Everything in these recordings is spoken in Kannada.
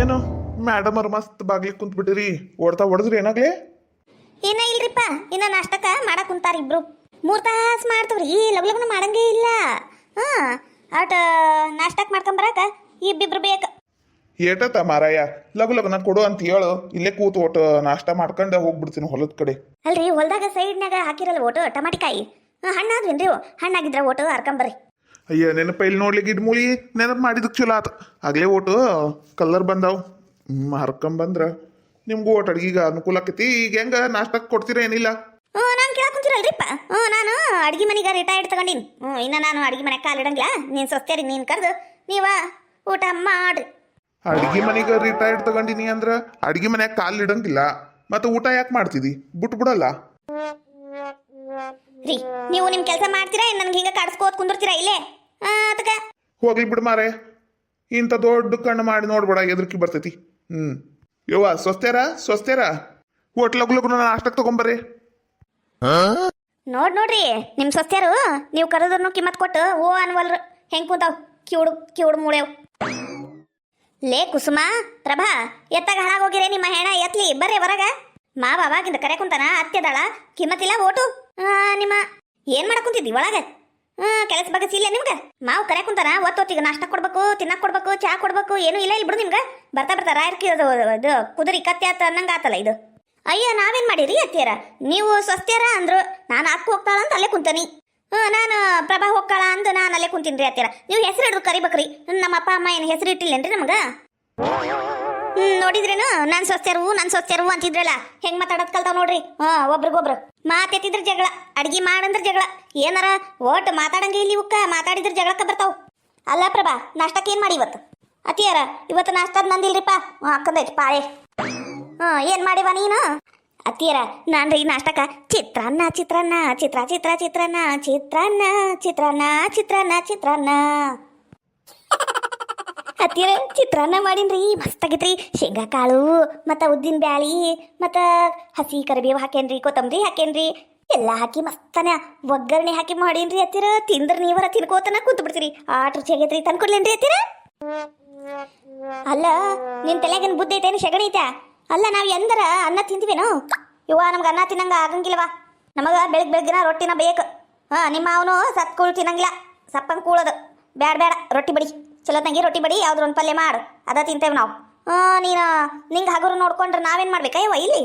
ಏನು ಮೇಡಮ್ ಅವ್ರ ಮಸ್ತ್ ಬಾಗ್ಲಿ ಕುಂತ್ಬಿಟ್ಟಿರಿ ಓಡ್ತಾ ಹೊಡೆದ್ರಿ ಏನಾಗ್ಲಿ? ಏನ ಇಲ್ರಿಪ್ಪ, ಇನ್ನ ನಾಷ್ಟಕ ಮಾಡಕ್ ಕುಂತಾರ ಇಬ್ರು. 3 ತಾಸು ಮಾಡ್ತವ್ರಿ, ಲಗ್ನ ಮಾಡಂಗೇ ಇಲ್ಲ. ಆಟ ನಾಷ್ಟಕ್ ಮಾಡ್ಕೊಂಬರಾಕ ಇಬ್ಬಿಬ್ರು ಬೇಕ. ಏಟತ್ತ ಮಾರಾಯ, ಲಗು ನಾನು ಕೊಡು ಅಂತ ಹೇಳು, ಇಲ್ಲೇ ಕೂತು ಒಟ್ಟು ನಾಷ್ಟ ಮಾಡ್ಕೊಂಡು ಹೋಗ್ಬಿಡ್ತೀನಿ ಹೊಲದ ಕಡೆ. ಅಲ್ರಿ, ಹೊಲದಾಗ ಸೈಡ್ನಾಗ ಹಾಕಿರಲ್ಲ ಓಟು ಟಮಾಟಿಕಾಯಿ, ಹಣ್ಣಾದ್ವೇನ್ರಿ? ಹಣ್ಣಾಗಿದ್ರ ಓಟು ಹರ್ಕೊಂಬರ್ರಿ. ಅಯ್ಯ ನೆನಪ ಇಲ್ಲಿ ನೋಡ್ಲಿಕ್ಕೆ ಇಡ್ ಮೂಳಿ ನೆನಪು ಮಾಡಿದಕ್ಕೆ ಚಲೋ ಆತ. ಆಗ್ಲೇ ಓಟು ಕಲ್ಲರ್ ಬಂದಾವ್, ಹರ್ಕೊಂಬಂದ್ರ ನಿಮ್ಗೂ ಓಟ್ ಅಡ್ಗಿಗ ಅನುಕೂಲ ಆಕೈತಿ. ಈಗ ಹೆಂಗ ನಾಷ್ಟಕ್ಕೆ ಕೊಡ್ತೀರ ಏನಿಲ್ಲ? ನಾನು ಕೇಳಕ್ ಕುಂತಿರಲ್ರಿಪ್ಪ, ನಾನು ಅಡ್ಗೆ ಮನೆಗೆ ರಿಟೈರ್ಡ್ ತಗೊಂಡಿನಿ. ಇನ್ನ ನಾನು ಅಡ್ಗೆ ಮನೆ ಕಾಲಿಡಂಗಿಲ್ಲ. ನೀನ್ ಸೊಸ್ತೇರಿ, ನೀನ್ ಕರೆದು ನೀವ ಊಟ ಮಾಡ್ರಿ. ಅಡ್ಗೆ ಮನೆಗೆ ರಿಟೈರ್ಡ್ ತಗೊಂಡಿನಿ ಅಂದ್ರ ಅಡ್ಗೆ ಮನ್ಯಾಗ ಕಾಲ್ ಇಡಂಗಿಲ್ಲ, ಮತ್ತೆ ಊಟ ಯಾಕೆ ಮಾಡ್ತಿದಿ? ಬಿಡಲ್ಲ ರೀ. ನೀವು ನಿಮ್ ಕೆಲಸ ಮಾಡ್ತೀರಾ, ನನ್ಗೆ ಹಿಂಗ ಕಾಡಿಸ್ಕೋತ್ ಕುಂದಿರ್ತೀರಾ ಇಲ್ಲೇ? ಅದಕ್ಕ ಹೋಗ್ಲಿ ಬಿಡು ಮಾರೆ, ಇಂಥ ದೊಡ್ಡ ಕಣ್ಣು ಮಾಡಿ ನೋಡ್ಬೇಡ, ಎದ್ರಕಿ ಬರ್ತೈತಿ. ಯವ್ವ ಸ್ವಸ್ಥೇರ ಹೋಟ್ಲಗ್ಲಗು ನಾಷ್ಟಕ್ಕೆ ತಗೊಂಬರ್ರಿ. ನೋಡ್ರಿ ನಿಮ್ ಸೊಸ್ತ್ಯಾರು ನೀವು ಕರೆದ್ರೂ ಕಿಮ್ಮತ್ ಕೊಟ್ಟು ಓ ಅನ್ವಲ್ರು. ಹೆಂಗ್ ಕೂತಾವ್ ಕಿವುಡು ಮೂಳೆವ್. ಲೇ ಕುಸುಮ, ಪ್ರಭಾ, ಎತ್ತಾಗ ಹಾಳಾಗೋಗಿರೇ ನಿಮ್ಮ ಹೆಣ ಎತ್ಲಿ ಬರ್ರಿ ಹೊರಗ. ಮಾವ ಅವಾಗಿಂದ ಕರೆ ಕುಂತಾನ, ಅತ್ತೆದಾಳ ಕಿಮ್ಮತ್ತಿಲ್ಲ ಓಟು. ನಿಮ್ಮ ಏನ್ ಮಾಡಕ್ ಕುಂತಿದ್ದಿ ಒಳಗ? ಕೆಲಸ ಬಗಸಿ ಇಲ್ಲ ನಿಮ್ಗ? ಮಾವು ಕರೆ ಕುಂತಾನ, ಒತ್ತೊತ್ತಿಗೆ ನಾಷ್ಟ ಕೊಡ್ಬೇಕು, ತಿನ್ನಕ್ ಕೊಡ್ಬೇಕು, ಚಾ ಕೊಡ್ಬೇಕು, ಏನು ಇಲ್ಲ ಇಲ್ಲಿ ಬಿಡು ನಿಮ್ಗ. ಬರ್ತಾ ರಾಯರ್ಕಿ ಇದು ಕುದುರಿ ಕತ್ತೆ ಆತ ಅನ್ನಂಗ ಆತಲ್ಲ ಇದು. ಅಯ್ಯ ನಾವೇನ್ ಮಾಡಿರಿ ಅತ್ತಿಯರ, ನೀವು ಸ್ವಸ್ಥ್ಯಾರ ಅಂದ್ರು, ನಾನು ಅಕ್ಕ ಹೋಗ್ತಾಳ ಅಂತ ಅಲ್ಲೇ ಕುಂತಾನಿ. ನಾನು ಪ್ರಭಾ ಹೋಗ್ತಾಳ ಅಂತ ನಾನು ಅಲ್ಲೇ ಕುಂತೀನಿ ಅತ್ತಿಯರ. ನೀವು ಹೆಸರು ಹಿಡಿದು ಕರಿಬೇಕ್ರಿ. ನಮ್ಮ ಅಪ್ಪ ಅಮ್ಮ ಏನು ಹೆಸರು ಇಟ್ಟಿಲ್ಲೇನ್ರಿ ನಮಗ? ನೋಡಿದ್ರೇನು ನಾನು ಸ್ವಸ್ಥ್ಯರು ಅಂತಿದ್ರಲ್ಲ, ಹೆಂಗ್ ಮಾತಾಡೋದ್ ಕಲ್ತಾವ್ ನೋಡ್ರಿ. ಒಬ್ರಿಗೊಬ್ರು ಮಾತೆತ್ತಿದ್ರ ಜಗಳ, ಅಡ್ಗಿ ಮಾಡಂದ್ರ ಜಗಳ, ಏನಾರ ಒಟ್ಟು ಮಾತಾಡಂಗೆ ಇಲ್ಲಿ ಇವಕ್ಕ ಮಾತಾಡಿದ್ರ ಜಗಳಕ್ಕ ಬರ್ತಾವ್. ಅಲ್ಲ ಪ್ರಭಾ, ನಾಷ್ಟಕ್ಕೆ ಏನ್ ಮಾಡಿ ಇವತ್ತು? ಅತ್ತಿಯರ ಇವತ್ತು ನಾಷ್ಟದ್ ನಂದಿಲ್ರಿಪ್ಪ, ಅಕ್ಕಂದೈತಿ ಪಾಳೆ. ಏನ್ ಮಾಡಿವ ನೀನು? ಅತ್ತಿಯರ ನಾನ್ರಿ ನಾಷ್ಟಕ ಚಿತ್ರಾನ್ನ ಅತ್ತಿಯರ ಚಿತ್ರಾನ್ನ ಮಾಡೀನ್ರಿ, ಮಸ್ತ್ ಆಗೈತ್ರಿ. ಶೇಂಗಾ ಕಾಳು ಮತ್ತು ಉದ್ದಿನ ಬ್ಯಾಳಿ ಮತ್ತು ಹಸಿ ಕರಿಬೇವು ಹಾಕೇನ್ರಿ, ಕೊತ್ತಂಬರಿ ಹಾಕೇನ್ರಿ, ಎಲ್ಲ ಹಾಕಿ ಮಸ್ತನ ಒಗ್ಗರಣೆ ಹಾಕಿ ಮಾಡೀನ್ರಿ ಅತ್ತಿಯರ. ತಿಂದ್ರ ನೀವರ ತಿನ್ಕೋತನ ಕುಂತು ಬಿಡ್ತೀರಿ, ಆಟ ರುಚಿ ಆಗೈತ್ರಿ. ತಂದ್ಕೊಡ್ಲೇನ್ರಿ ಅತ್ತಿಯರ? ಅಲ್ಲ ನಿನ್ ತಲೆಗೇನು ಬುದ್ಧಿ ಐತೇನು ಶಗಣಿ ಐತಾ? ಅಲ್ಲ ನಾವು ಎಂದರ ಅನ್ನ ತಿಂತೀವೇನು? ಇವ ನಮ್ಗೆ ಅನ್ನ ತಿನ್ನಂಗ ಆಗಂಗಿಲ್ವಾ? ನಮಗ ಬೆಳಗ್ಗಿನ ರೊಟ್ಟಿನ ಬೇಕು. ನಿಮ್ಮ ಅವನು ಸತ್ಕೂಳು ತಿನ್ನಂಗಿಲ್ಲ, ಸಪ್ಪಂಗೆ ಕೂಳೋದು. ಬೇಡ ರೊಟ್ಟಿ ಬಡಿ, ಚಲೋ ತಂಗಿ ರೊಟ್ಟಿ ಬಡಿ, ಯಾವ್ದ್ರ ಒಂದು ಪಲ್ಯ ಮಾಡು, ಅದ ತಿಂತೇವೆ ನಾವು. ನೀನು ನಿಂಗೆ ಹಗುರು ನೋಡ್ಕೊಂಡ್ರೆ ನಾವೇನು ಮಾಡ್ಬೇಕಾ ಇವ ಇಲ್ಲಿ?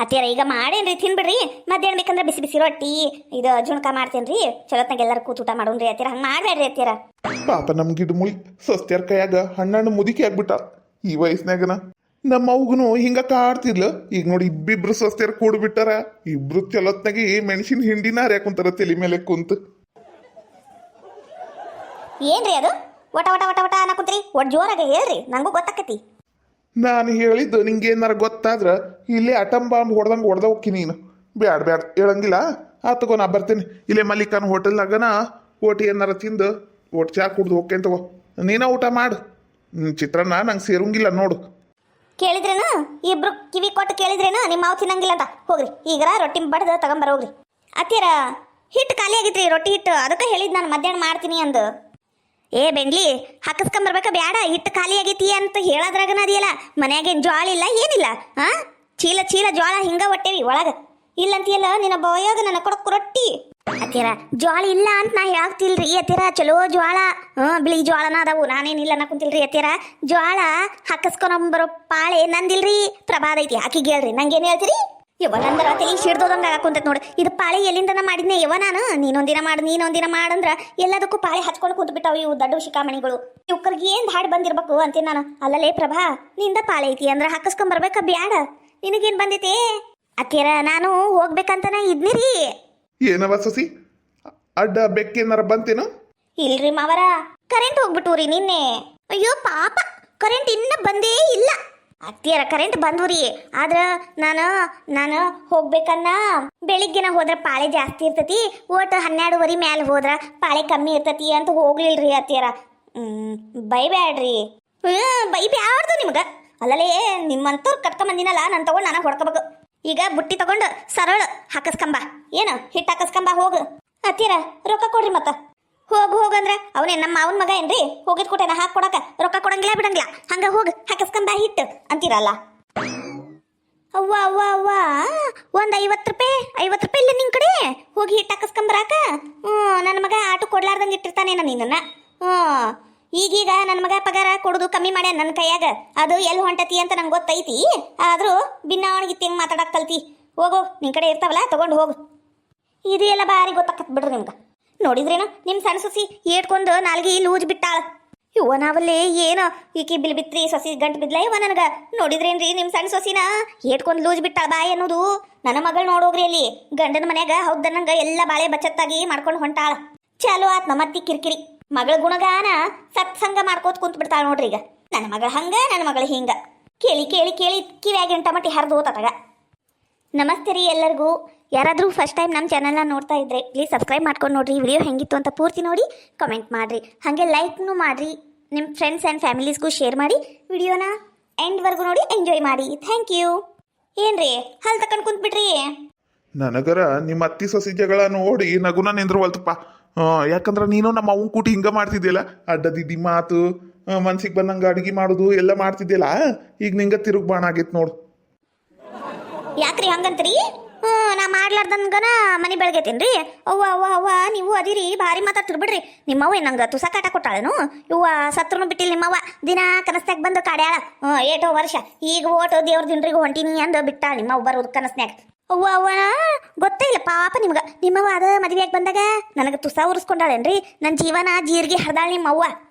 ಅತ್ತಿಯರ ಈಗ ಮಾಡೇನ್ರಿ, ತಿನ್ಬಿಡ್ರಿ. ಮಧ್ಯಾಹ್ನ ಬೇಕಂದ್ರೆ ಬಿಸಿ ಬಿಸಿ ರೊಟ್ಟಿ ಇದು ಜುಣ್ಕ ಮಾಡ್ತೇನ್ರಿ, ಚಲೋ ತಂಗಿ ಎಲ್ಲರೂ ಕೂತು ಊಟ ಮಾಡೋನ್ರಿ ಅತ್ತಿಯರ. ಹಂಗೆ ಮಾಡಬೇಡ್ರಿ ಅತ್ತಿಯರ. ಪಾಪ ನಮ್ ಗಿಡ ಮುಳಿ ಸ್ವಸ್ಥ್ಯರ ಕೈಯಾಗ ಹಣ್ಣು ಮುದುಕಿ ಆಗ್ಬಿಟ್ಟ. ಈ ವಯಸ್ಸಿನಾಗನ ನಮ್ಮ ಅವ್ಗನು ಹಿಂಗ ಕಾಡ್ತಿದ್ಲು. ಈಗ ನೋಡಿ ಇಬ್ಬಿಬ್ರು ಸ್ವಸ್ಥ್ಯರ ಕೂಡ್ ಬಿಟ್ಟಾರ. ಇಬ್ರು ಚಲೋತ್ನಾಗಿ ಮೆಣಸಿನ ಹಿಂಡಿನ ಹರ್ಯಾಕುಂತಾರ ತಲೆ ಮೇಲೆ ಕುಂತು. ಏನ್ರಿ ಅದು ಒಟ ಅನ್ನಕುಂತ್ರಿ? ಒಟ್ಟು ಜೋರಾಗ ಹೇಳ್ರಿ, ನಂಗೂ ಗೊತ್ತಾಕತಿ. ನಾನು ಹೇಳಿದ್ದು ನಿಂಗೆ ಏನಾರ ಗೊತ್ತಾದ್ರ ಇಲ್ಲೇ ಅಟಂ ಬಾಂಬ್ ಹೊಡೆದ ಹೋಕ್ಕಿ ನೀನು. ಬ್ಯಾಡ ಹೇಳಂಗಿಲ್ಲ. ಆತಗೋ ನಾ ಬರ್ತೇನೆ. ಇಲ್ಲೇ ಮಲ್ಲಿಕಾನ್ ಹೋಟೆಲ್ನಾಗನ ಓಟಿ ಏನಾರ ತಿಂದು ಒಟ್ಟು ಚಾ ಕುಡ್ದು ಹೋಗ್ತೇನೆ ತಗೋ. ನೀನ ಊಟ ಮಾಡು. ಚಿತ್ರಾನ್ನ ನಂಗೆ ಸೇರಂಗಿಲ್ಲ ನೋಡು. ಕೇಳಿದ್ರೇನು? ಇಬ್ರು ಕಿವಿ ಕೊಟ್ಟು ಕೇಳಿದ್ರೇನು ನಿಮ್ಮ ಮಾವು ತಿನ್ನಂಗಿಲ್ಲ ಅಂತ? ಹೋಗ್ರಿ ಈಗ ರೊಟ್ಟಿ ಬಡ್ದು ತಗೊಂಬರ ಹೋಗ್ರಿ. ಅತ್ತಿಯರ ಹಿಟ್ಟು ಖಾಲಿ ಆಗಿತ್ರಿ, ರೊಟ್ಟಿ ಹಿಟ್ಟು. ಅದಕ್ಕೆ ಹೇಳಿದ್ ನಾನು ಮಧ್ಯಾಹ್ನ ಮಾಡ್ತೀನಿ ಅಂದು. ಏ ಬೆಂಡ್ಲಿ, ಹಾಕಿಸ್ಕೊಂಬರ್ಬೇಕಾ ಬ್ಯಾಡ? ಹಿಟ್ಟು ಖಾಲಿ ಆಗೈತಿ ಅಂತ ಹೇಳೋದ್ರಾಗನ ಅದಿಯಲ್ಲ, ಮನ್ಯಾಗೇನು ಜ್ವಾಳ ಇಲ್ಲ ಏನಿಲ್ಲ. ಚೀಲ ಜ್ವಾಳ ಹಿಂಗ ಒಟ್ಟೇವಿ ಒಳಗ. ಇಲ್ಲಂತೀಯಲ್ಲ ನಿನ್ನ ಬಾಯಾಗ ನನ್ನ ಕೊಡಕ್ ರೊಟ್ಟಿ. ಅತ್ತಿಯರ ಜ್ವಾಳ ಇಲ್ಲ ಅಂತ ನಾ ಹೇಳಾಕ್ತಿಲ್ರಿ ಅತ್ತಿಯರ, ಚಲೋ ಜ್ವಾಳ ಬಿಳಿ ಜ್ವಾಳನ ಅದಾವು, ನಾನೇನಿಲ್ಲ ಅನ್ನಕುಂತಿಲ್ರಿ ಅತ್ತಿಯರ. ಜ್ವಾಳ ಹಾಕಿಸ್ಕೊಂಬರೋ ಪಾಳೆ ನಂದಿಲ್ರಿ, ಪ್ರಭಾದ ಐತಿ, ಆಕಿಗೆ ಹೇಳ್ರಿ. ನಂಗೇನು ಹೇಳ್ತೀರಿ? ಯವ್ವ ನಂದರ ತಲೆ ಸಿಡ್ದೋದಂಗ ಆಗಾಕುಂತೈತಿ ನೋಡು. ಇದು ಪಾಳೆ ಎಲ್ಲಿಂದನ ಮಾಡಿದ್ನೆ ಯವ್ವ ನಾನು. ನೀನೊಂದಿನ ಮಾಡಂದ್ರ ಎಲ್ಲದಕ್ಕೂ ಪಾಳೆ ಹಚ್ಕೊಂಡು ಕುಂತು ಬಿಟ್ಟಾವ ಇವು ದಡ್ಡ ಶಿಖಾಮಣಿಗಳು. ಇವ್ಕರ್ಗೆ ಏನ್ ಹಾಡು ಬಂದಿರ್ಬೇಕು ಅಂತೀನಿ ನಾನು. ಅಲ್ಲಲೇ ಪ್ರಭಾ, ನಿಂದ ಪಾಳೆ ಐತಿ ಅಂದ್ರ ಹಾಕಿಸ್ಕೊಂಬರ್ಬೇಕಾ ಬ್ಯಾಡ? ನಿನಗೇನ್ ಬಂದೈತಿ? ಅತ್ತಿಯರ ನಾನು ಹೋಗ್ಬೇಕಂತನ ಇದ್ನಿರಿ. ಏನವ ಸಸಿ ಅಡ್ಡ ಬೆಕ್ಕೇನಾರ ಬಂತೇನು? ಇಲ್ರಿ ಮಾವರ, ಕರೆಂಟ್ ಹೋಗ್ಬಿಟ್ಟುರಿ ನಿನ್ನೆ. ಅಯ್ಯೋ ಪಾಪ, ಕರೆಂಟ್ ಇನ್ನ ಬಂದೇ ಇಲ್ಲ. ಅತ್ತಿಯರ ಕರೆಂಟ್ ಬಂದ್ರಿ, ಆದ್ರ ನಾನು ಹೋಗ್ಬೇಕನ್ನ ಬೆಳಿಗ್ಗೆನ ಹೋದ್ರ ಪಾಳೆ ಜಾಸ್ತಿ ಇರ್ತತಿ, ಒಟ್ಟು 12:30 ಮ್ಯಾಲ ಹೋದ್ರ ಪಾಳೆ ಕಮ್ಮಿ ಇರ್ತತಿ ಅಂತ ಹೋಗ್ಲಿಲ್ರಿ ಅತ್ತಿಯರ. ಬೈಬ್ಯಾಡ್ರಿ. ಬೈಬ್ಯಾಡ್ದು ನಿಮ್ಗ. ಅಲ್ಲಲೇ ನಿಮ್ಮಂತವ್ರು ಕಟ್ಕೊಂಬಂದಿನಲ್ಲ, ನಾನು ತಗೊಂಡು ನಾನು ಹೊಡ್ಕೋಬೇಕು. ಈಗ ಬುಟ್ಟಿ ತಗೊಂಡು ಸರಳ ಹಾಕಸ್ಕಂಬ, ಏನು ಹಿಟ್ಟು ಹಾಕಸ್ಕಂಬ ಹೋಗು. ಅತ್ತಿಯರ ರೊಕ್ಕ ಕೊಡ್ರಿ ಮತ್ತ. ಹೋಗಂದ್ರ ಅವನೇ ನಮ್ಮ ಅವನ ಮಗ ಏನ್ರಿ ಹೋಗಿದ್ ಕೊಟ್ಟೆನ ಹಾಕಿ ಕೊಡಕ ರೊಕ್ಕ ಕೊಡಂಗಿಲ್ಲ ಬಿಡಂಗಿಲ್ಲ ಹಂಗ ಹೋಗ ಹಾಕಸ್ಕೊಂಬ ಹಿಟ್ಟು ಅಂತೀರಲ್ಲ. ಅವ್ವ ಅವ್ವ ಅವ್ವ ಒಂದ್ 50 ರೂಪಾಯಿ ಇಲ್ಲ ನಿನ್ ಕಡೆ ಹೋಗಿ ಹಿಟ್ಟು ಹಾಕಸ್ಕೊಂಬರಾಕ. ನನ್ನ ಮಗ ಆಟೋ ಕೊಡ್ಲಾರ್ದಂಗೆ ಇಟ್ಟಿರ್ತಾನೇನ ನಿನ್ನ. ಈಗೀಗ ನನ್ನ ಮಗ ಪಗಾರ ಕೊಡುದು ಕಮ್ಮಿ ಮಾಡ್ಯಾನ ನನ್ನ ಕೈಯಾಗ. ಅದು ಎಲ್ಲಿ ಹೊಂಟತಿ ಅಂತ ನಂಗೆ ಗೊತ್ತೈತಿ. ಆದ್ರೂ ಬಿನ್ನವಣಿಗಿತ್ತಿ ಹೆಂಗ್ ಮಾತಾಡಕ್ ಕಲ್ತಿ. ಹೋಗು ನಿನ್ ಕಡೆ ಇರ್ತಾವಲ್ಲ ತಗೊಂಡು ಹೋಗು. ಇದು ಎಲ್ಲ ಬಾರಿ ಗೊತ್ತಾಕತ್ ಬಿಡ್ರಿ ನಿಮ್ಗೆ. ನೋಡಿದ್ರೇನು ನಿಮ್ಮ ಸಣ್ಣ ಸೊಸಿ ಏಟ್ಕೊಂಡು ನಾಲ್ಗಿ ಲೂಜ್ ಬಿಟ್ಟಾಳ. ಇವ ನಾವಲ್ಲೇ ಏನೋ ಈಕಿ ಬಿಲ್ ಬಿತ್ರಿ ಸೊಸಿ ಗಂಟು ಬಿದ್ಲ ಇವ ನನಗ. ನೋಡಿದ್ರೇನ್ರಿ ನಿಮ್ಮ ಸಣ್ಣ ಸೊಸಿನ ಏಟ್ಕೊಂಡು ಲೂಜ್ ಬಿಟ್ಟಾಳ ಬಾಯಿ ಅನ್ನೋದು. ನನ್ನ ಮಗಳು ನೋಡೋಗ್ರಿ ಅಲ್ಲಿ ಗಂಡನ ಮನ್ಯಾಗ ಹೌದನ್ನಂಗ ಎಲ್ಲ ಬಾಳೆ ಬಚ್ಚತ್ತಾಗಿ ಮಾಡ್ಕೊಂಡು ಹೊಂಟಾಳ. ಚಾಲು ಆತ್ ನಮ್ಮತ್ತಿ ಕಿರಿಕಿರಿ. ಮಗಳ ಗುಣಗಾನ ಸತ್ಸಂಗ ಮಾಡ್ಕೋತ ಕುಂತ್ ಬಿಡ್ತಾಳ ನೋಡ್ರಿ. ಈಗ ನನ್ನ ಮಗಳ ಹಂಗ ನನ್ನ ಮಗಳ ಹಿಂಗ ಕೇಳಿ ಕೇಳಿ ಕೇಳಿ ಕಿವ್ಯಾಗಿನ ಟಮಟಿ ಹರಿದು ಹೋತಾಗ. ನಮಸ್ತೆ ರೀ ಎಲ್ಲರಿಗೂ. ಯಾರಾದರೂ ಫಸ್ಟ್ ಟೈಮ್ ನಮ್ಮ ಚಾನಲ್ನ ನೋಡ್ತಾ ಇದ್ರೆ ಪ್ಲೀಸ್ ಸಬ್ಸ್ಕ್ರೈಬ್ ಮಾಡ್ಕೊಂಡು ನೋಡ್ರಿ. ವಿಡಿಯೋ ಹೆಂಗಿತ್ತು ಅಂತ ಪೂರ್ತಿ ನೋಡಿ ಕಮೆಂಟ್ ಮಾಡಿರಿ. ಹಾಗೆ ಲೈಕ್ನು ಮಾಡಿರಿ. ನಿಮ್ಮ ಫ್ರೆಂಡ್ಸ್ ಆ್ಯಂಡ್ ಫ್ಯಾಮಿಲೀಸ್ಗೂ ಶೇರ್ ಮಾಡಿ. ವಿಡಿಯೋನ ಎಂಡ್ವರೆಗೂ ನೋಡಿ ಎಂಜಾಯ್ ಮಾಡಿ. Thank you. ಏನ್ರಿ ಹಲ್ ತಕೊಂಡು ಕುಂತ್ಬಿಟ್ರಿ? ನನಗರ ನಿಮ್ಮ ಅತ್ತಿ ಸೊಸಿ ಜಗಳ ನೋಡಿ ನಗುನ ನಿಂದ್ರವಲ್ತಪ್ಪ. ಯಾಕಂದ್ರೆ ನೀನು ನಮ್ಮ ಅವ್ನ ಕೂಟಿ ಹಿಂಗ ಮಾಡ್ತಿದ್ದಿಲ್ಲ, ಅಡ್ಡದಿದ್ದಿ ಮಾತು, ಮನ್ಸಿಗೆ ಬಂದಂಗ ಅಡಿಗೆ ಮಾಡೋದು ಎಲ್ಲ ಮಾಡ್ತಿದ್ದಿಲ್ಲ. ಈಗ ನಿಂಗ ತಿರುಗ್ ಬಾಣ ಆಗೈತ್ ನೋಡು. ಯಾಕ್ರಿ ಹಂಗಂತ್ರಿ? ನಾ ಮಾಡ್ಲಾರ್ದಂಗನ ಮನೆ ಬೆಳಗೈತೇನ್ರಿ? ಅವ್ವ ಅವ್ವ ಅವ್ವ ನೀವು ಅದಿರಿ ಭಾರಿ ಮಾತಾಡ್ತಿರ್ಬಿಡ್ರಿ. ನಿಮ್ಮವ್ವ ನಂಗೆ ತುಸ ಕಾಟ ಕೊಟ್ಟಾಳನು? ಇವ್ವ ಸತ್ರುನು ಬಿಟ್ಟಿಲ್ಲ ನಿಮ್ಮವ್ವ. ದಿನ ಕನಸ್ನಾಗ ಬಂದು ಕಾಡ್ಯಾಳ. ಏಟೋ ವರ್ಷ ಈಗ ಓಟೋ ದೇವ್ರ ದಿನ್ರಿಗೂ ಹೊಂಟಿನಿ ಅಂದು ಬಿಟ್ಟಾಳ ನಿಮ್ಮವ್ವ ಬರೋದು ಕನಸ್ನ್ಯಾಗ. ಅವ್ವ ಅವ್ವ ಗೊತ್ತೇ ಇಲ್ಲ ಪಾಪ ನಿಮ್ಗೆ. ನಿಮ್ಮವ್ವ ಅದ ಮದುವೆಯಾಗಿ ಬಂದಾಗ ನನಗೆ ತುಸ ಉರ್ಸ್ಕೊಂಡಾಳೇನ್ರಿ? ನನ್ನ ಜೀವನ ಜೀರಿಗೆ ಹರಿದಾಳ ನಿಮ್ಮವ್ವ.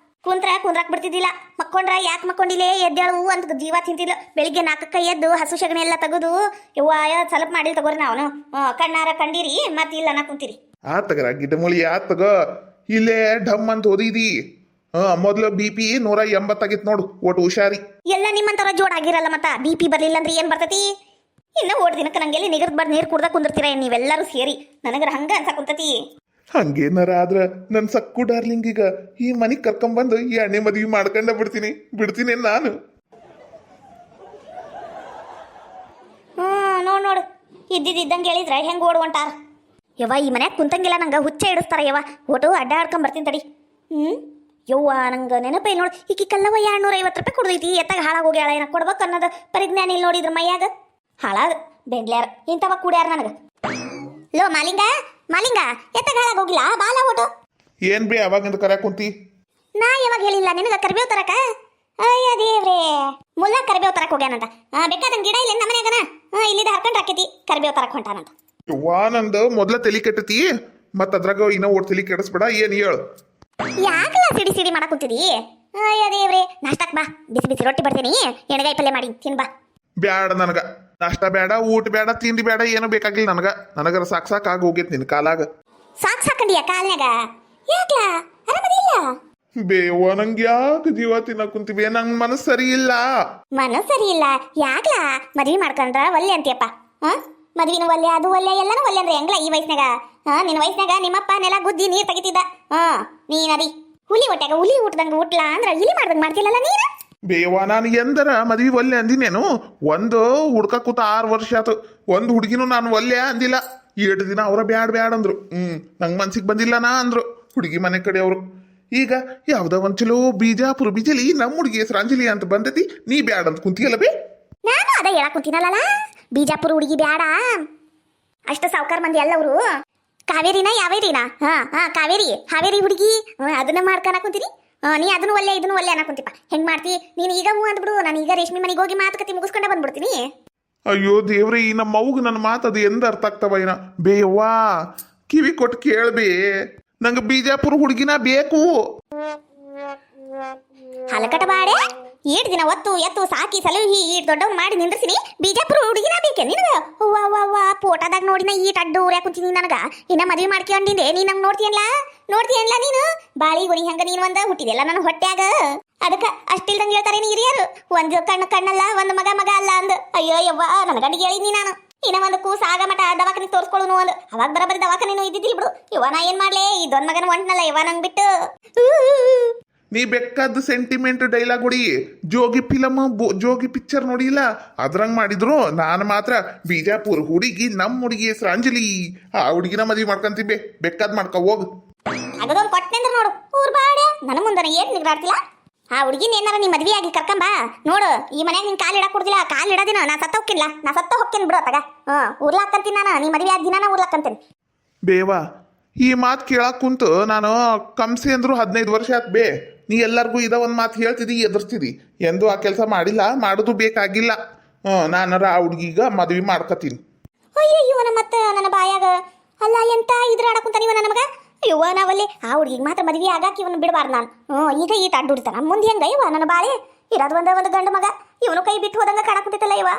ಕುಂದ್ರಾಕ್ ಬಿಡ್ತಿದ್ದಿಲ್ಲ. ಮಕ್ಕೊಂಡ್ರ ಯಾಕೆ ಮಕ್ಕೊಂಡಿಲ್ಲ ಎದ್ದೇಳು ಅಂತ ಜೀವ ತಿಂತಿಲ್ಲ. ಬೆಳಿಗ್ಗೆ 4ಕ್ಕೆ ಎದ್ದು ಹಸು ಸಗಣಿ ಎಲ್ಲ ತೆಗೆದು ಇವ್ವ ಸ್ವಲ್ಪ ಮಾಡಿಲ್ ತಗೋರಿ. ನಾವು ಕಣ್ಣಾರ ಕಂಡಿರಿ ಮತ್ತೆ ಇಲ್ಲ ನಾ ಕುಂತೀರಿ. ಆತಗರ ಗಿಡಮೂಳಿ ಆತಗ ಇಲ್ಲೇ ಢಮ್ ಅಂತ ಓದಿದಿ. ಮೊದ್ಲು BP 180 ಆಗಿತ್ತು ನೋಡು. ಒಟ್ಟು ಹುಷಾರಿ. ಎಲ್ಲ ನಿಮ್ಮಂತರ ಜೋಡ್ ಆಗಿರಲ್ಲ. ಮತ್ತ BP ಬರ್ಲಿಲ್ಲ ಅಂದ್ರೆ ಏನ್ ಬರ್ತತಿ? ಇನ್ನು ಓಡ್ ದಿನಕ್ಕೆ ನಂಗೆಲ್ಲಿ ನಿಗರ್ದ್ ಬಾರ್ ನೀರು ಕುಡ್ದ ಕುಂದಿರ್ತೀರ ನೀವೆಲ್ಲರೂ ಸೇರಿ. ನನಗರ ಹಂಗ ಅನ್ಸಕ್ ಕುಂತತಿ. ಹಂಗೇನಾರ ಆದ್ರ ನನ್ ಸಕ್ಕು ಡಾರ್ಲಿಂಗ್ ಈಗ ಈ ಮನಿಗ್ ಕರ್ಕೊಂಬಂದು ಈ ಎಣ್ಣೆ ಮದ್ವಿ ಮಾಡ್ಕೊಂಡ ಬಿಡ್ತೀನಿ ನಾನು. ನೋಡು ಇದ್ದಿದ್ದಂಗೆ ಹೇಳಿದ್ರ ಹೆಂಗ್ ಓಡ್ ಹೊಂಟಾರ. ಯವ್ವ ಈ ಮನ್ಯಾಗ ಕುಂತಂಗಿಲ್ಲ ನಂಗೆ ಹುಚ್ಚ ಇಡಿಸ್ತಾರ. ಯವ್ವ ಒಟ್ಟು ಅಡ್ಡಾಡ್ಕೊಂಡ್ ಬರ್ತೀನಿ ತಡಿ. ಯವ್ವ ನಂಗೆ ನೆನಪೈ ನೋಡು. ಈಕಿ ಕಲ್ಲವ 250 ರೂಪಾಯಿ ಕೊಡ್ದೈತಿ. ಎತ್ತಾಗ ಹಾಳಾಗೋಗಿ ಹಾಳ ಏನ ಕೊಡ್ಬೇಕು ಅನ್ನೋದು ಪರಿಜ್ಞಾನ ಇಲ್ಲಿ ನೋಡಿದ್ರ ಮೈಯಾಗ ಹಾಳಾದ ಬೆಂಡ್ಲ್ಯಾರ ಇಂಥವ ಕೂಡ್ಯಾರ ನನಗೆ. ಲೋ ಮಾಲಿಂಗ ಎತ್ತಾಗ ಹಾಳಾಗೋಗಿಲ್ಲ ಬಾಲ ಓಟು. ಏನ್ ಬೇ ಅವಾಗಿಂದ ಕರ್ಯಾಕ್ ಕುಂತಿ? ನಾ ಯಾವಾಗ ಹೇಳಿಲ್ಲ ನಿನಗ ಕರಿಬೇವ್ ತರಕ? ಅಯ್ಯ ದೇವ್ರೇ ಮುಲ್ಲ ಕರಿಬೇವ್ ತರಕ್ ಹೋಗ್ಯಾನಂತ. ಬೇಕಾದಂಗ ಗಿಡ ಇಲ್ಲ ನಮ್ಮ ಮನ್ಯಾಗನ ಇಲ್ಲಿದ ಹರ್ಕೊಂಡ್ ಹಾಕೈತಿ ಕರಿಬೇವ್ ತರಕ್ ಹೊಂಟಾನಂತ. ಯವ್ವಾ ನಂದು ಮೊದ್ಲ ತಲಿ ಕೆಟ್ಟತಿ. ಮತ್ತ ಅದ್ರಾಗ ಇನ್ನೂ ಓಡ್ ತಲಿ ಕೆಡಿಸ್ಬೇಡ. ಏನ್ ಹೇಳು? ಯಾಕಲ್ಲ ಸಿಡಿ ಮಾಡಕ್ ಕುಂತಿದಿ? ಅಯ್ಯ ದೇವ್ರೇ ನಾಷ್ಟಕ್ ಬಾ. ಬಿಸಿ ರೊಟ್ಟಿ ಬರ್ತೀನಿ. ಎಣಗಾಯಿ ಪಲ್ಯ ಮಾಡಿ ತಿನ್ ಬಾ. ಬ್ಯಾಡ ನನಗ ನಾಷ್ಟ ಬೇಡ, ಊಟ ಬೇಡ, ತಿಂಡಿ ಬೇಡ, ಏನು ಬೇಕಾಗಿಲ್ಲ ನನಗರ ಸಾಕ್ ಆಗಿ ಹೋಗೈತಿ ನಿನ್ ಕಾಲಾಗ. ಸಾಕಂಡಿಯ ಕಾಲ್ನಾಗ? ಯಾಕ ಆರಾಮದಿಲ್ಲ? ಬೇವ ನಂಗೆ ಯಾಕೆ ಜೀವ ತಿನ್ನಕ್ ಕುಂತೀವಿ? ನಂಗ್ ಮನಸ್ಸು ಸರಿ ಇಲ್ಲ. ಮನಸ್ಸು ಸರಿ ಇಲ್ಲ ಯಾಕ? ಮದ್ವಿ ಮಾಡ್ಕೊಂಡ್ರ ಒಲ್ಲೆ ಅಂತೀಯಪ್ಪ. ಮದ್ವಿನೂ ಒಲ್ಲೆ ಅದು ಒಲ್ಲೆ ಎಲ್ಲಾನು ಒಲ್ಲೆ ಅಂದ್ರೆ ಹೆಂಗ್ಲ ಈ ವಯಸ್ನಾಗ? ನಿನ್ನ ವಯಸ್ನಾಗ ನಿಮ್ಮಪ್ಪ ನೆಲ ಗುದ್ದಿ ನೀರ್ ತೆಗಿತಿದ್ದ. ನೀನದಿ ಹುಲಿ ಹೊಟ್ಯಾಗ ಹುಲಿ ಊಟದಂಗ ಊಟ್ಲಾ ಅಂದ್ರ ಇಲಿ ಮಾಡ್ದಂಗ ಮಾಡ್ತಿಲ್ಲಲ್ಲ ನೀನು. ಬೇವ ನಾನು ಎಂದರ ಮದ್ವಿ ಒಲ್ಲೆ ಅಂದಿನೇನು? ಒಂದು ಹುಡ್ಕ ಕೂತ 6 ವರ್ಷ ಆತು. ಒಂದು ಹುಡುಗಿನೂ ನಾನು ಒಲ್ಲೆ ಅಂದಿಲ್ಲ. 7 ದಿನ ಅವರ ಬ್ಯಾಡ್ ಅಂದ್ರು. ನಂಗೆ ಮನ್ಸಿಗೆ ಬಂದಿಲ್ಲ ನಾ ಅಂದ್ರು ಹುಡುಗಿ ಮನೆ ಕಡೆ ಅವರು. ಈಗ ಯಾವ್ದ ಒಂದ್ ಚಲೋ ಬಿಜಾಪುರ ಬಿಜಲಿ ನಮ್ಮ ಹುಡುಗಿ ಹೆಸರು ಅಂಜಲಿ ಅಂತ ಬಂದತಿ. ನೀ ಬ್ಯಾಡ ಅಂತ ಕುಂತಿಯಲ್ಲ ಬೇ? ನಾನು ಅದ ಹೇಳಕ್ ಕುಂತೀನಲ್ಲ, ಬಿಜಾಪುರ ಹುಡುಗಿ ಬ್ಯಾಡ. ಅಷ್ಟ ಸಾವುಕಾರ ಮಂದಿ ಎಲ್ಲವರು ಕಾವೇರಿನ ಯಾವೇರಿನ ಕಾವೇರಿ ಹಾವೇರಿ ಹುಡುಗಿ ಅದನ್ನ ಮಾಡ್ಕನ ಕುಂತೀರಿ. ನೀ ಅದನ್ನು ಒಲ್ಲೆ ಇದನ್ನು ಒಲ್ಲೆ ಅನ್ನಕುಂತಿಪ್ಪ. ಹೆಂಗ್ ಮಾಡ್ತಿ ನೀನು? ಈಗ ಹೂ ಅಂದ್ಬಿಡು. ನಾನು ಈಗ ರೇಷ್ಮೆ ಮನೆಗೆ ಹೋಗಿ ಮಾತುಕತೆ ಮುಗಿಸ್ಕೊಂಡೆ ಬಂದ್ಬಿಡ್ತೀನಿ. ಅಯ್ಯೋ ದೇವ್ರಿ ಈ ನಮ್ಮ ಅವ್ಗ ನನ್ನ ಮಾತದು ಎಂದ ಅರ್ಥ ಆಗ್ತವ ಏನ? ಬೇವಾ ಕಿವಿ ಕೊಟ್ಟು ಕೇಳ್ಬೇ. ನಂಗೆ ಬಿಜಾಪುರ ಹುಡುಗಿನ ಬೇಕು. ಹಲಕಟ ಬಾಡೆ 7 ದಿನ ಒತ್ತು ಎತ್ತು ಸಾಕಿ ಸಲಹಿ ಈಟ್ ದೊಡ್ಡವ್ ಮಾಡಿ ನಿಂದ್ರಿಸಿನಿ. ಬಿಜಾಪುರ ಹುಡುಗಿನ ಬೇಕೆ ನಿನಗ? ಅವ್ವ ಫೋಟೋದಾಗ ನೋಡಿನ ಈಟ್ ಅಡ್ಡು ಊರ್ಯಾಕ ಕುಂತೀನಿ ನನಗ. ಇನ್ನ ಮದ್ವಿ ಮಾಡ್ಕೊಂಡಿದ್ದೆ ನೀ ನಂಗೆ ನೋಡ್ತೀಯನ್ಲ ನೀನು? ಬಾಳಿ ಗುಣಿ ಹಂಗ ನೀನು ಒಂದ ಹುಟ್ಟಿದೆಲ್ಲ ನನ್ನ ಹೊಟ್ಯಾಗ. ಅದಕ್ಕ ಅಷ್ಟಿಲ್ದಂಗೆ ಹೇಳ್ತಾರೆ ನೀ ಹಿರಿಯರು. ಒಂದು ಕಣ್ಣಲ್ಲ ಒಂದು ಮಗ ಅಲ್ಲ ಅಂದ್. ಅಯ್ಯೋ ಯವ್ವ ನನ್ನ ಗಂಡಿಗೆ ಹೇಳಿದ್ನಿ ನಾನು. ಇನ್ನ ಒಂದು ಕೂಸ ಆಗ ಮಟ ದವಾಖಾನೆ ತೋರಿಸ್ಕೊಳ್ಳೋನು ಅಂದ್. ಅವಾಗ ಬರಬರಿ ದವಾಖಾನೇನು ಇದ್ದಿದ್ದಿಲ್ ಬಿಡು. ಇವ ನಾ ಏನ್ ಮಾಡ್ಲಿ? ಇದೊಂದ್ ಮಗನ ಒಂಟ್ನಲ್ಲ ಇವ ನಂಗ್ ಬಿಟ್ಟು. ನೀ ಬೇಕಾದ ಸೆಂಟಿಮೆಂಟ್ ಡೈಲಾಗ್ ಹೊಡಿ. ಜೋಗಿ ಪಿಕ್ಚರ್ ನೋಡಿಲ್ಲ? ಅದ್ರಂಗ್ ಮಾಡಿದ್ರು. ನಾನು ಮಾತ್ರ ಬಿಜಾಪುರ ಹುಡುಗಿ ನಮ್ಮ ಹುಡುಗಿ ಹೆಸರು ಅಂಜಲಿ. ಆ ಹುಡುಗಿನ ಮದ್ವಿ ಮಾಡ್ಕೊಂತೀವಿ. ಬೇಕಾದ್ ಮಾಡ್ಕೊ ಹೋಗು. ಅದೊಂದು ಕೊಟ್ಟೆ ನೋಡು ಊರ್ ಬಾಡೆ ನನ್ನ ಮುಂದನ ಏನ್ ನಿಗ್ರಾಡ್ತಿಲ್ಲ ಆ ಹುಡುಗಿನ ಏನಾರ ನೀ ಮದ್ವೆ ಆಗಿ ಕರ್ಕೊಂಬಾ ನೋಡು ಈ ಮನ್ಯಾಗ ನಿನ್ ಕಾಲ್ ಇಡಕ್ ಕೊಡ್ತಿಲ್ಲ ಕಾಲ್ ಇಡದಿನ ನಾ ಸತ್ತ ಹೋಗ್ಕಿಲ್ಲ ನಾ ಸತ್ತ ಹೋಗ್ತೀನಿ ಬಿಡು ತಗ ಊರ್ಲಾಕ್ಕಂತೀನಿ ನಾನು ನೀ ಮದ್ವೆ ಆದ ದಿನ ಊರ್ಲಾಕ್ಕಂತೀನಿ ಬೇವಾ ಈ ಮಾತು ಕೇಳಕ್ ಕುಂತು ನಾನು ಕಮ್ಸಿ ಅಂದ್ರು 15 ವರ್ಷ ಆತ್ ಬೇ ನೀ ಎಲ್ಲರಿಗೂ ಇದ ಒಂದು ಮಾತು ಹೇಳ್ತಿದ್ದಿ ಎದುರ್ತಿದ್ದಿ ಎಂದು ಆ ಕೆಲಸ ಮಾಡಿಲ್ಲ ಮಾಡೋದು ಬೇಕಾಗಿಲ್ಲ ನಾನರ ಆ ಹುಡುಗಿಗ ಮದ್ವೆ ಮಾಡ್ಕತೀನಿ ಅಯ್ಯೋ ಮತ್ತೆ ನನ್ನ ಬಾಯಾಗ ಅಲ್ಲ ಎಂತ ಇದ್ರ ಆಡಕುಂತಾನ ಇವ ನಮಗ ಅಯ್ಯವ್ವ ನಾವಲ್ಲಿ ಆ ಹುಡುಗಿಗೆ ಮಾತ್ರ ಮದ್ವೆ ಆಗಾಕ ಇವನು ಬಿಡಬಾರ್ದು ನಾನು ಈಗ ಈತ ಅಡ್ಡುಡ್ತಾನ ಮುಂದೆ ಹೆಂಗ ಇವ ನನ್ನ ಬಾಳೆ ಇರೋದು ಒಂದು ಗಂಡು ಮಗ ಇವನು ಕೈ ಬಿಟ್ಟು ಹೋದಂಗ ಕಾಣಕುಂತಿತ್ತಲ್ಲ ಇವ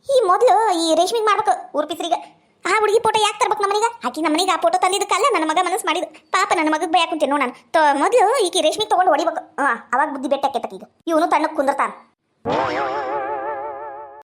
ಈ ಮೊದಲು ಈ ರೇಷ್ಮಿಗೆ ಮಾಡ್ಬೇಕು ಊರ್ಪಿಸ್ರಿಗ ಆ ಹುಡುಗಿ ಫೋಟೋ ಯಾಕೆ ತರ್ಬೇಕು ನಮ್ಮನಿಗ ಆಕಿ ನಮ್ಮನಿಗೆ ಆ ಫೋಟೋ ತಂದಿದ್ದಕ್ಕಲ್ಲ ನನ್ನ ಮಗ ಮನಸ್ಸು ಮಾಡಿದ್ ಪಾಪ ನನ್ನ ಮಗಗೆ ಬಯಾಕುಂತೀನಿ ನಾನು ಮೊದಲು ಈಕಿ ರೇಷ್ಮಿಗೆ ತಗೊಂಡು ಹೊಡಿಬೇಕು ಅವಾಗ ಬುದ್ಧಿ ಬೆಟ್ಟಕ್ಕೆ ಈಗ ಇವನು ತಣ್ಣಕ್ಕೆ ಕುಂದಿರ್ತಾನ